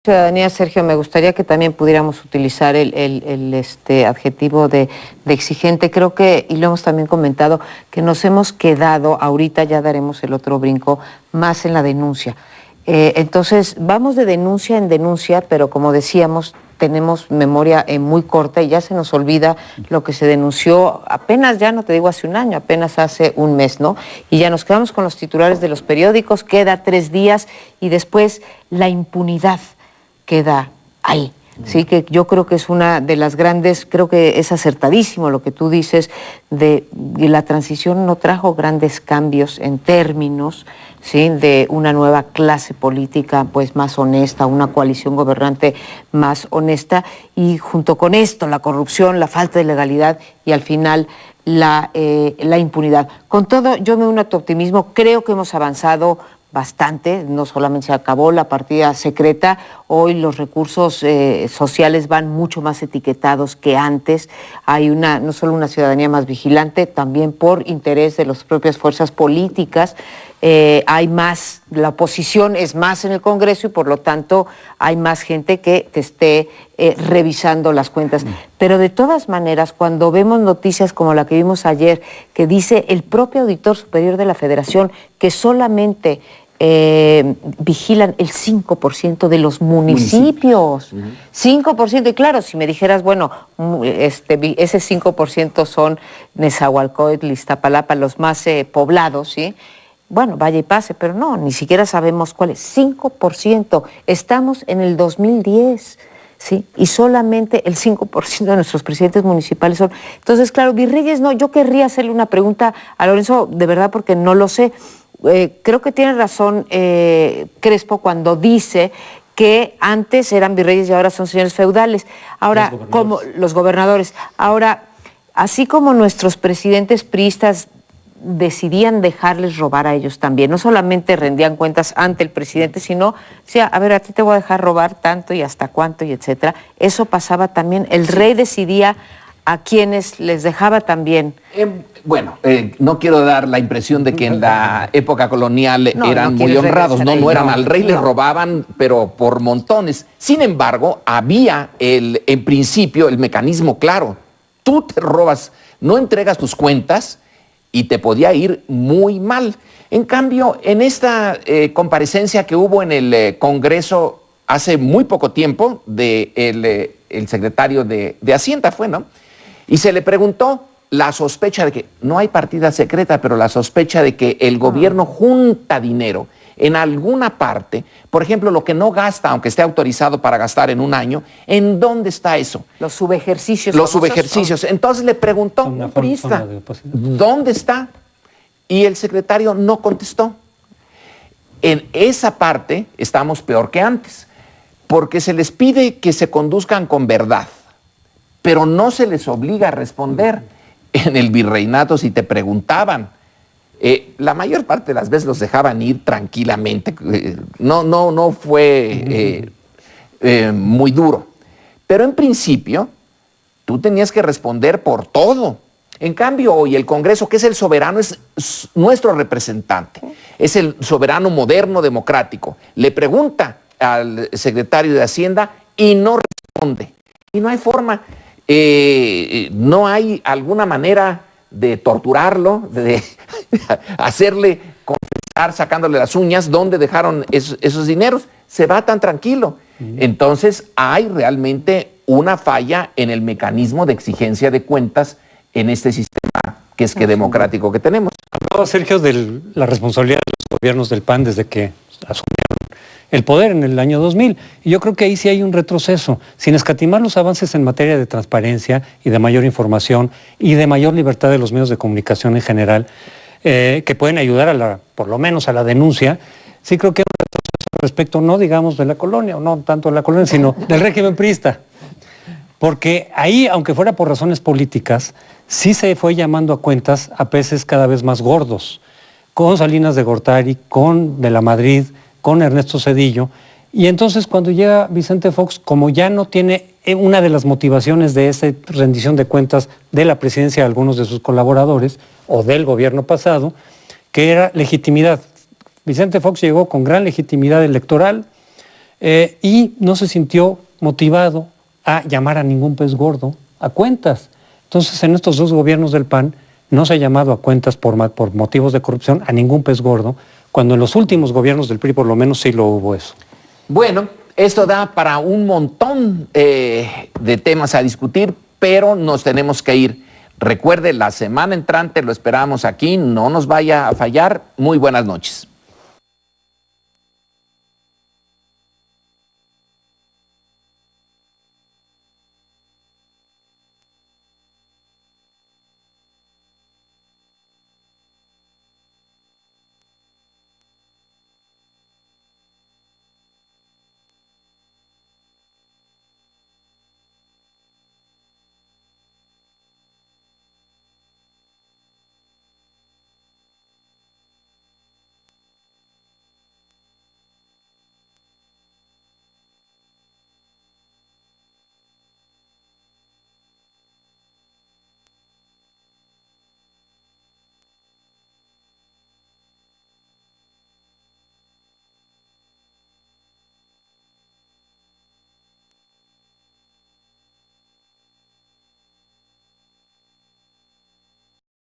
Ciudadanía, Sergio, me gustaría que también pudiéramos utilizar el adjetivo de exigente. Creo que, y lo hemos también comentado, que nos hemos quedado, ahorita ya daremos el otro brinco, más en la denuncia. Entonces, vamos de denuncia en denuncia, pero como decíamos, tenemos memoria muy corta y ya se nos olvida lo que se denunció apenas, ya no te digo hace un año, apenas hace un mes, ¿no? Y ya nos quedamos con los titulares de los periódicos, queda 3 días y después la impunidad queda ahí. Sí, que yo creo que es una de las grandes, creo que es acertadísimo lo que tú dices, de la transición no trajo grandes cambios en términos, ¿sí?, de una nueva clase política pues más honesta, una coalición gobernante más honesta, y junto con esto la corrupción, la falta de legalidad y al final la impunidad. Con todo, yo me uno a tu optimismo, creo que hemos avanzado bastante, no solamente se acabó la partida secreta, hoy los recursos sociales van mucho más etiquetados que antes, hay no solo una ciudadanía más vigilante, también por interés de las propias fuerzas políticas, hay más, la oposición es más en el Congreso y por lo tanto hay más gente que te esté revisando las cuentas. Pero de todas maneras, cuando vemos noticias como la que vimos ayer, que dice el propio Auditor Superior de la Federación que solamente vigilan el 5% de los municipios. 5%, y claro, si me dijeras, bueno, ese 5% son Nezahualcóyotl, Iztapalapa, los más poblados, ¿sí? Bueno, vaya y pase, pero no, ni siquiera sabemos cuál es. 5%. Estamos en el 2010, ¿sí? Y solamente el 5% de nuestros presidentes municipales son. Entonces, claro, Virreyes, no, yo querría hacerle una pregunta a Lorenzo, de verdad, porque no lo sé. Creo que tiene razón Crespo cuando dice que antes eran virreyes y ahora son señores feudales. Ahora, como los gobernadores. Ahora, así como nuestros presidentes priistas decidían dejarles robar a ellos también, no solamente rendían cuentas ante el presidente, sino, decía, a ver, a ti te voy a dejar robar tanto y hasta cuánto y etcétera. Eso pasaba también, el rey decidía a quienes les dejaba también. No quiero dar la impresión de que en la época colonial eran muy honrados, no eran al rey, le robaban, pero por montones. Sin embargo, había en principio el mecanismo claro, tú te robas, no entregas tus cuentas y te podía ir muy mal. En cambio, en esta comparecencia que hubo en el Congreso hace muy poco tiempo, el secretario de Hacienda fue, ¿no? Y se le preguntó la sospecha de que no hay partida secreta, pero la sospecha de que el gobierno junta dinero en alguna parte, por ejemplo, lo que no gasta, aunque esté autorizado para gastar en un año, ¿en dónde está eso? Los subejercicios. Los subejercicios. Entonces le preguntó un priista, ¿dónde está? Y el secretario no contestó. En esa parte estamos peor que antes, porque se les pide que se conduzcan con verdad, pero no se les obliga a responder. En el virreinato, si te preguntaban, la mayor parte de las veces los dejaban ir tranquilamente, no fue muy duro. Pero en principio, tú tenías que responder por todo. En cambio, hoy el Congreso, que es el soberano, es nuestro representante, es el soberano moderno democrático. Le pregunta al secretario de Hacienda y no responde. Y no hay forma, no hay alguna manera de torturarlo, de hacerle confesar, sacándole las uñas, dónde dejaron esos dineros. Se va tan tranquilo. Entonces hay realmente una falla en el mecanismo de exigencia de cuentas en este sistema que es democrático que tenemos. Hablaba Sergio de la responsabilidad de los gobiernos del PAN desde que asumieron el poder en el año 2000. Y yo creo que ahí sí hay un retroceso. Sin escatimar los avances en materia de transparencia y de mayor información y de mayor libertad de los medios de comunicación en general, que pueden ayudar por lo menos a la denuncia, sí creo que hay un retroceso respecto, no digamos de la colonia, o no tanto de la colonia, sino del régimen priista. Porque ahí, aunque fuera por razones políticas, sí se fue llamando a cuentas a peces cada vez más gordos, con Salinas de Gortari, con De la Madrid, con Ernesto Zedillo, y entonces cuando llega Vicente Fox, como ya no tiene una de las motivaciones de esa rendición de cuentas de la presidencia de algunos de sus colaboradores, o del gobierno pasado, que era legitimidad. Vicente Fox llegó con gran legitimidad electoral, y no se sintió motivado a llamar a ningún pez gordo a cuentas. Entonces, en estos 2 gobiernos del PAN no se ha llamado a cuentas por motivos de corrupción a ningún pez gordo, cuando en los últimos gobiernos del PRI por lo menos sí lo hubo eso. Bueno, esto da para un montón de temas a discutir, pero nos tenemos que ir. Recuerde, la semana entrante lo esperamos aquí, no nos vaya a fallar. Muy buenas noches.